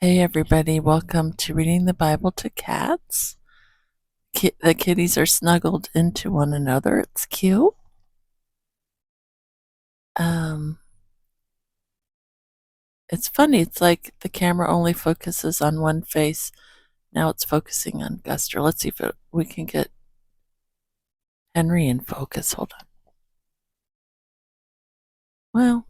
Hey everybody, welcome to Reading the Bible to Cats. The kitties are snuggled into one another. It's cute. Um, it's funny. It's like the camera only focuses on one face. Now it's focusing on Guster. Let's see if we can get Henry in focus. Hold on. Well,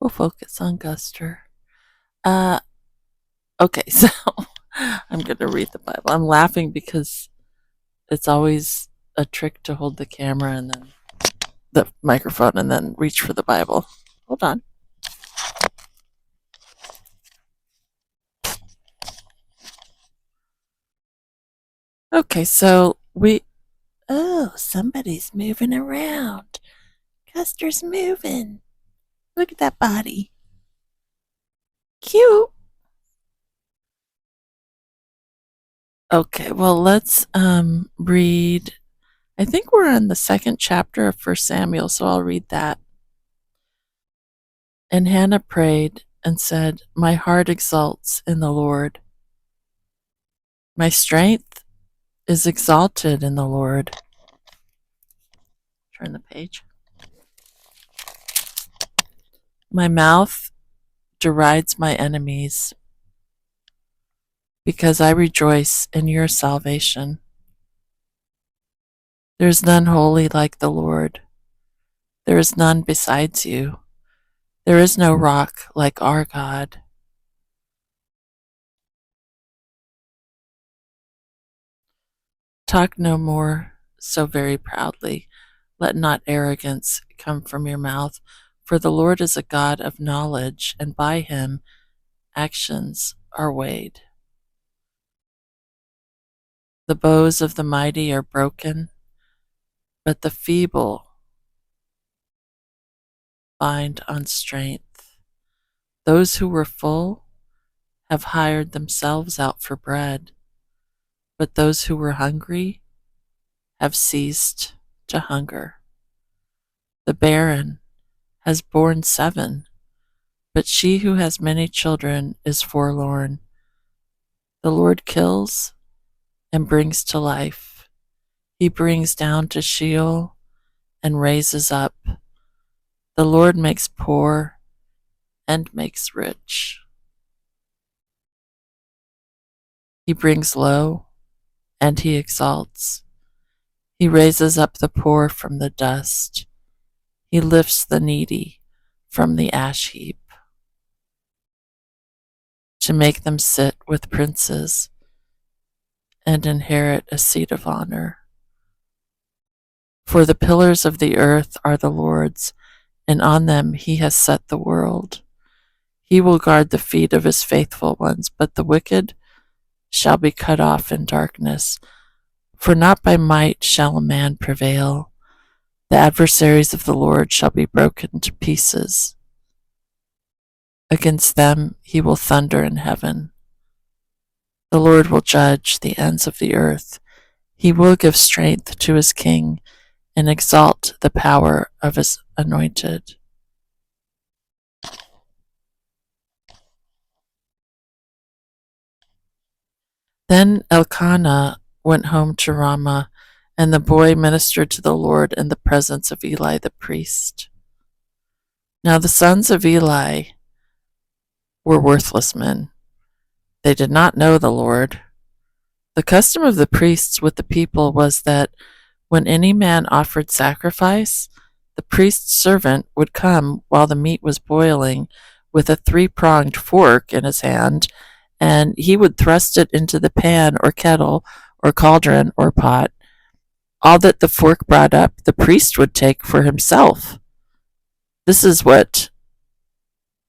we'll focus on Guster. Uh, okay, so I'm going to read the Bible. I'm laughing because it's always a trick to hold the camera and then the microphone and then reach for the Bible. Hold on. Okay, so somebody's moving around. Custer's moving. Look at that body. Cute. Okay, well, let's read. I think we're on the second chapter of 1 Samuel, so I'll read that. And Hannah prayed and said, "My heart exults in the Lord. My strength is exalted in the Lord." Turn the page. My mouth derides my enemies because I rejoice in your salvation. There is none holy like the Lord. There is none besides you. There is no rock like our God. Talk no more so very proudly. Let not arrogance come from your mouth, for the Lord is a God of knowledge, and by him actions are weighed. The bows of the mighty are broken, but the feeble bind on strength. Those who were full have hired themselves out for bread, but those who were hungry have ceased to hunger. The barren has borne 7, but she who has many children is forlorn. The Lord kills and brings to life. He brings down to Sheol and raises up. The Lord makes poor and makes rich. He brings low and he exalts. He raises up the poor from the dust. He lifts the needy from the ash heap to make them sit with princes and inherit a seat of honor. For the pillars of the earth are the Lord's, and on them he has set the world. He will guard the feet of his faithful ones, but the wicked shall be cut off in darkness. For not by might shall a man prevail. The adversaries of the Lord shall be broken to pieces. Against them he will thunder in heaven. The Lord will judge the ends of the earth. He will give strength to his king and exalt the power of his anointed. Then Elkanah went home to Ramah, and the boy ministered to the Lord in the presence of Eli the priest. Now the sons of Eli were worthless men. They did not know the Lord. The custom of the priests with the people was that when any man offered sacrifice, the priest's servant would come while the meat was boiling with a 3-pronged fork in his hand, and he would thrust it into the pan or kettle or cauldron or pot. All that the fork brought up, the priest would take for himself. This is what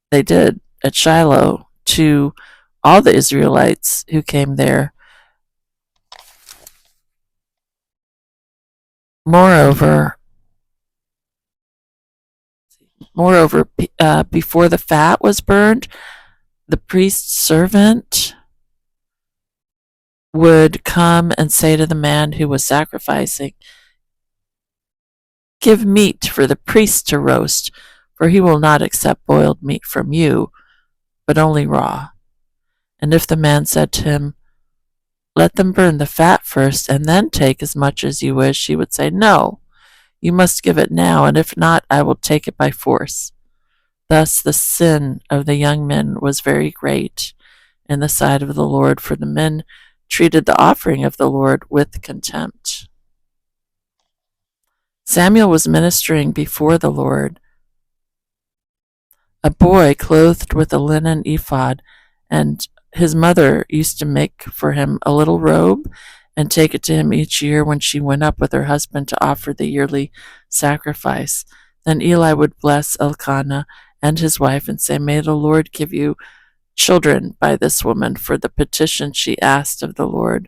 they did at Shiloh to all the Israelites who came there. Moreover, before the fat was burned, the priest's servant would come and say to the man who was sacrificing, "Give meat for the priest to roast, for he will not accept boiled meat from you, but only raw." And if the man said to him, "Let them burn the fat first, and then take as much as you wish," he would say, "No, you must give it now, and if not, I will take it by force." Thus the sin of the young men was very great in the sight of the Lord, for the men treated the offering of the Lord with contempt. Samuel was ministering before the Lord. A boy clothed with a linen ephod, and his mother used to make for him a little robe and take it to him each year when she went up with her husband to offer the yearly sacrifice. Then Eli would bless Elkanah and his wife and say, "May the Lord give you children by this woman for the petition she asked of the Lord."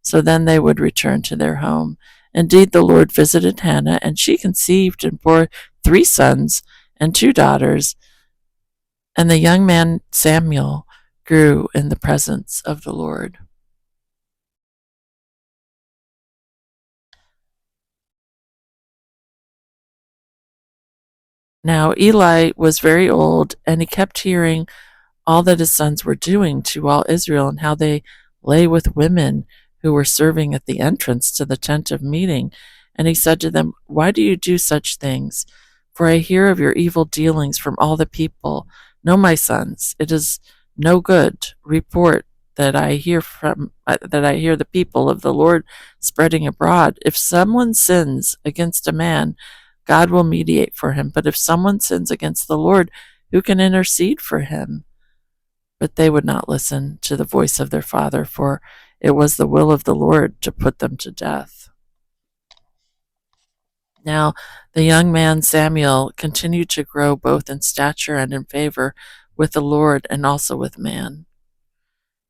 So then they would return to their home. Indeed, the Lord visited Hannah, and she conceived and bore 3 sons and 2 daughters. And the young man Samuel grew in the presence of the Lord. Now Eli was very old, and he kept hearing all that his sons were doing to all Israel, and how they lay with women who were serving at the entrance to the tent of meeting. And he said to them, "Why do you do such things? For I hear of your evil dealings from all the people. No, my sons, it is no good report that I hear the people of the Lord spreading abroad. If someone sins against a man, God will mediate for him. But if someone sins against the Lord, who can intercede for him?" But they would not listen to the voice of their father, for it was the will of the Lord to put them to death. Now the young man Samuel continued to grow both in stature and in favor with the Lord and also with man.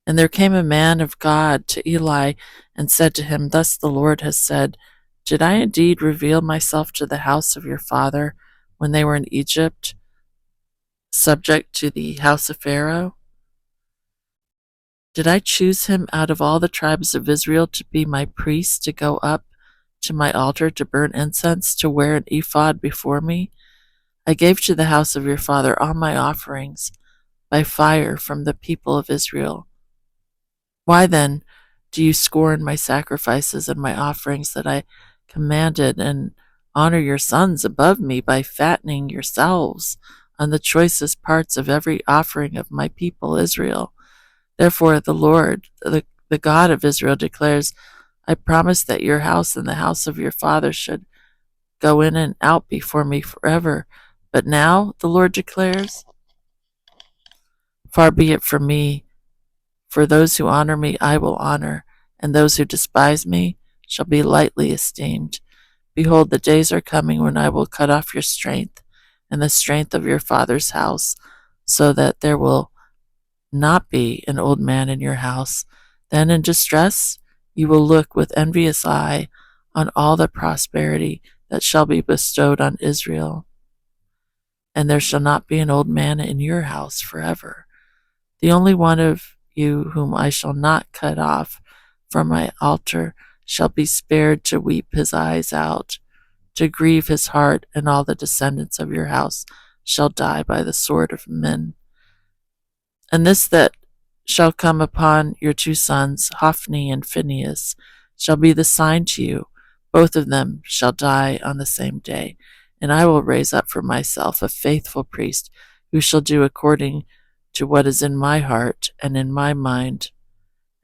And there came a man of God to Eli and said to him, "Thus the Lord has said, Did I indeed reveal myself to the house of your father when they were in Egypt, subject to the house of Pharaoh? Did I choose him out of all the tribes of Israel to be my priest, to go up to my altar, to burn incense, to wear an ephod before me? I gave to the house of your father all my offerings by fire from the people of Israel. Why then do you scorn my sacrifices and my offerings that I commanded, and honor your sons above me by fattening yourselves on the choicest parts of every offering of my people Israel? Therefore the Lord, the God of Israel, declares, I promised that your house and the house of your father should go in and out before me forever. But now, the Lord declares, far be it from me, for those who honor me I will honor, and those who despise me shall be lightly esteemed. Behold, the days are coming when I will cut off your strength and the strength of your father's house, so that there will not be an old man in your house. Then in distress you will look with envious eye on all the prosperity that shall be bestowed on Israel, and there shall not be an old man in your house forever. The only one of you whom I shall not cut off from my altar shall be spared to weep his eyes out, to grieve his heart, and all the descendants of your house shall die by the sword of men. And this that shall come upon your 2 sons, Hophni and Phinehas, shall be the sign to you. Both of them shall die on the same day, and I will raise up for myself a faithful priest who shall do according to what is in my heart and in my mind.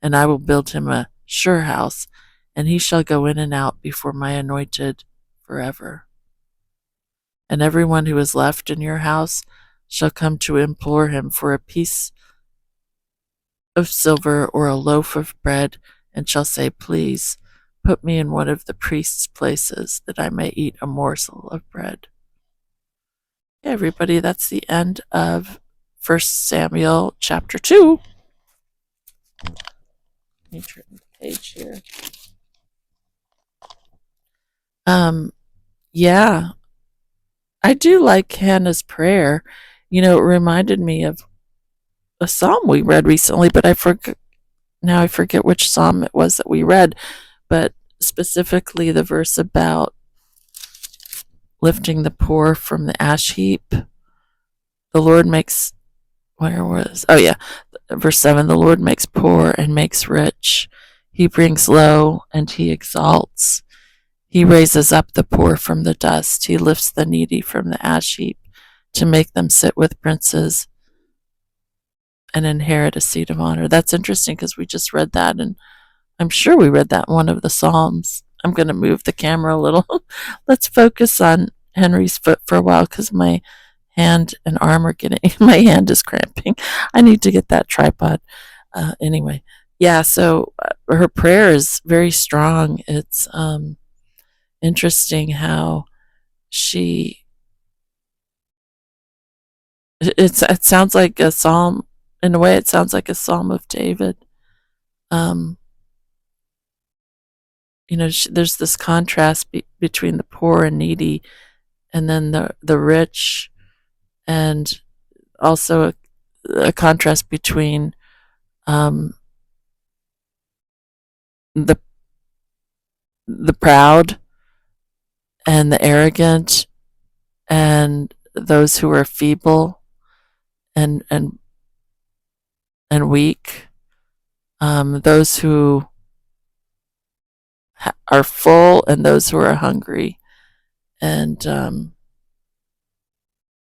And I will build him a sure house, and he shall go in and out before my anointed forever. And everyone who is left in your house shall come to implore him for a piece of silver or a loaf of bread, and shall say, Please put me in one of the priest's places, that I may eat a morsel of bread. Okay, everybody, that's the end of 1 Samuel chapter 2. Let me turn the page here. Yeah, I do like Hannah's prayer. You know, it reminded me of a psalm we read recently, but I forget which psalm it was that we read, but specifically the verse about lifting the poor from the ash heap. The Lord makes, where was, oh yeah, Verse 7, the Lord makes poor and makes rich. He brings low and he exalts. He raises up the poor from the dust. He lifts the needy from the ash heap to make them sit with princes and inherit a seat of honor. That's interesting because we just read that, and I'm sure we read that in one of the Psalms. I'm going to move the camera a little. Let's focus on Henry's foot for a while because my hand and arm are getting, my hand is cramping. I need to get that tripod. Anyway, yeah, so her prayer is very strong. It's interesting how she, it sounds like a psalm. In a way, it sounds like a psalm of David. Um, there's this contrast between the poor and needy, and then the rich, and also a contrast between um, the the proud and the arrogant, and those who are feeble and and weak, those who are full and those who are hungry, and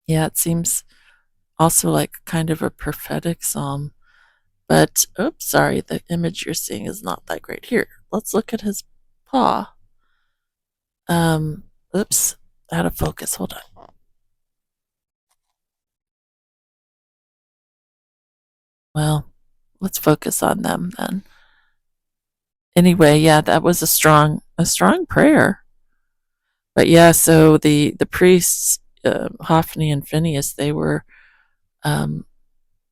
yeah, it seems also like kind of a prophetic psalm. But oops, sorry, the image you're seeing is not that great. Here, let's look at his paw. Oops, out of focus. Hold on. Well, let's focus on them then. Anyway, yeah, that was a strong prayer. But yeah, so the priests, Hophni and Phineas, they were um,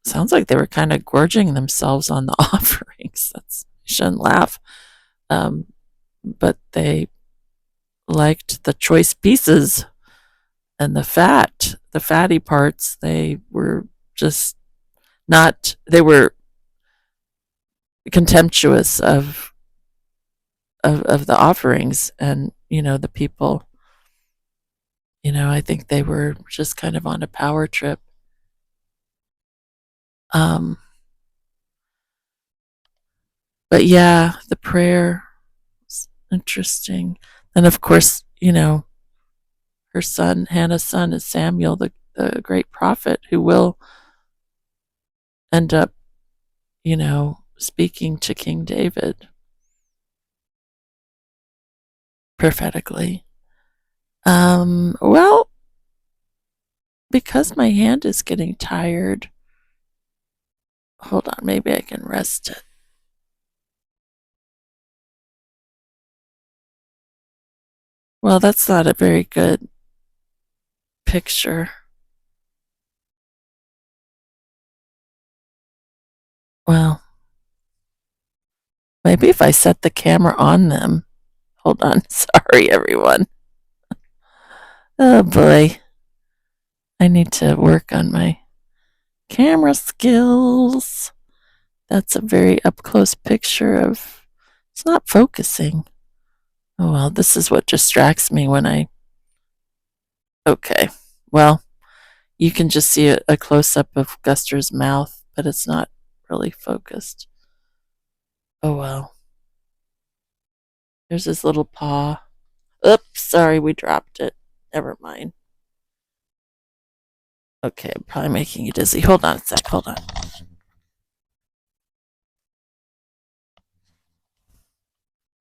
sounds like they were kind of gorging themselves on the offerings. That's, you shouldn't laugh. Um, but they liked the choice pieces and the fatty parts. They were just not. They were contemptuous of the offerings, and the people. I think they were just kind of on a power trip. Um, but yeah, the prayer was interesting. And of course, her son, Hannah's son, is Samuel, the great prophet who will end up, speaking to King David prophetically. Well, because my hand is getting tired, hold on, maybe I can rest it. Well, that's not a very good picture. Well, maybe if I set the camera on them. Hold on. Sorry, everyone. Oh boy. I need to work on my camera skills. That's a very up close picture of. It's not focusing. Oh well, this is what distracts me when I. Okay. Well, you can just see a close up of Guster's mouth, but it's not really focused. Oh well. There's his little paw. Oops, sorry, we dropped it. Never mind. Okay, I'm probably making you dizzy. Hold on a sec. Hold on.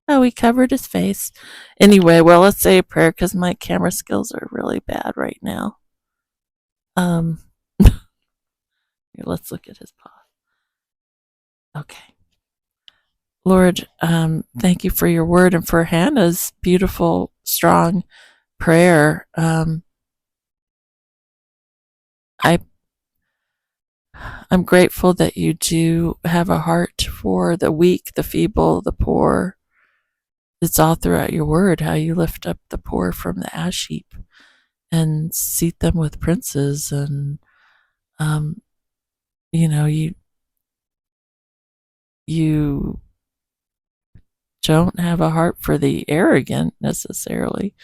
Oh, he covered his face. Anyway, well, let's say a prayer because my camera skills are really bad right now. Here, let's look at his paw. Okay. Lord, thank you for your word and for Hannah's beautiful, strong prayer. I I'm grateful that you do have a heart for the weak, the feeble, the poor. It's all throughout your word how you lift up the poor from the ash heap and seat them with princes, and um, you you don't have a heart for the arrogant necessarily.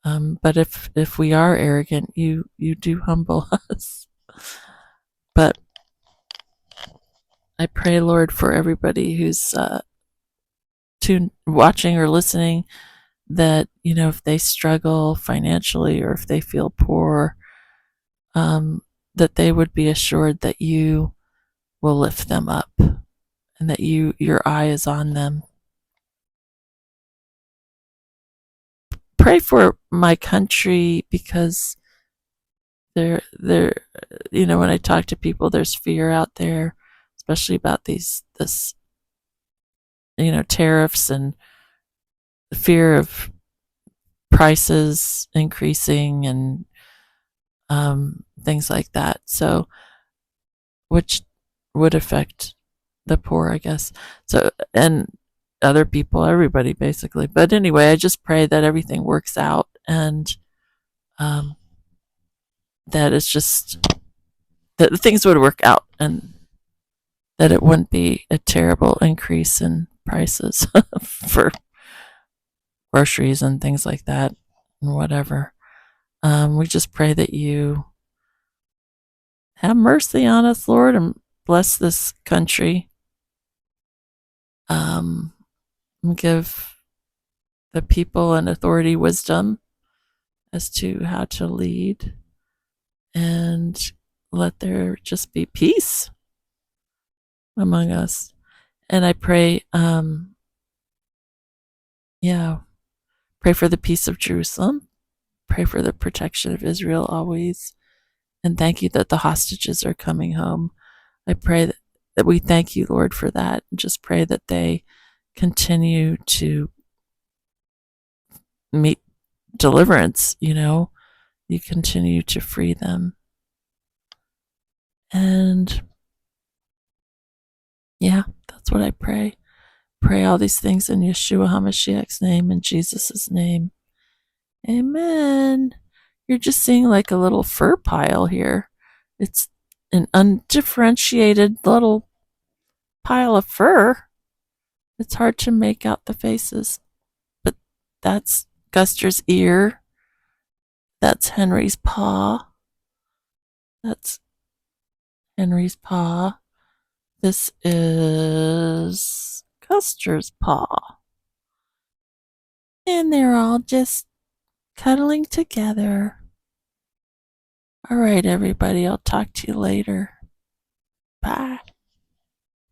But if we are arrogant, you do humble us. But I pray, Lord, for everybody who's watching or listening, that if they struggle financially or if they feel poor, um, that they would be assured that you will lift them up and that your eye is on them. Pray for my country, because there when I talk to people, there's fear out there, especially about this tariffs and the fear of prices increasing and things like that. So, which would affect the poor, I guess. So, and other people, everybody basically. But anyway, I just pray that everything works out, and um, that it's just that things would work out, and that it wouldn't be a terrible increase in prices for groceries and things like that, and whatever. We just pray that you have mercy on us, Lord, and bless this country. Um, Give the people and authority wisdom as to how to lead, and let there just be peace among us. And I pray, yeah, pray for the peace of Jerusalem, pray for the protection of Israel always, and thank you that the hostages are coming home. I pray that we thank you, Lord, for that, and just pray that they continue to meet deliverance, you continue to free them. And yeah, that's what I pray. Pray all these things in Yeshua HaMashiach's name, in Jesus' name. Amen. You're just seeing like a little fur pile here. It's an undifferentiated little pile of fur. It's hard to make out the faces, but that's Guster's ear. That's Henry's paw. That's Henry's paw. This is Custer's paw. And they're all just cuddling together. All right, everybody, I'll talk to you later. Bye.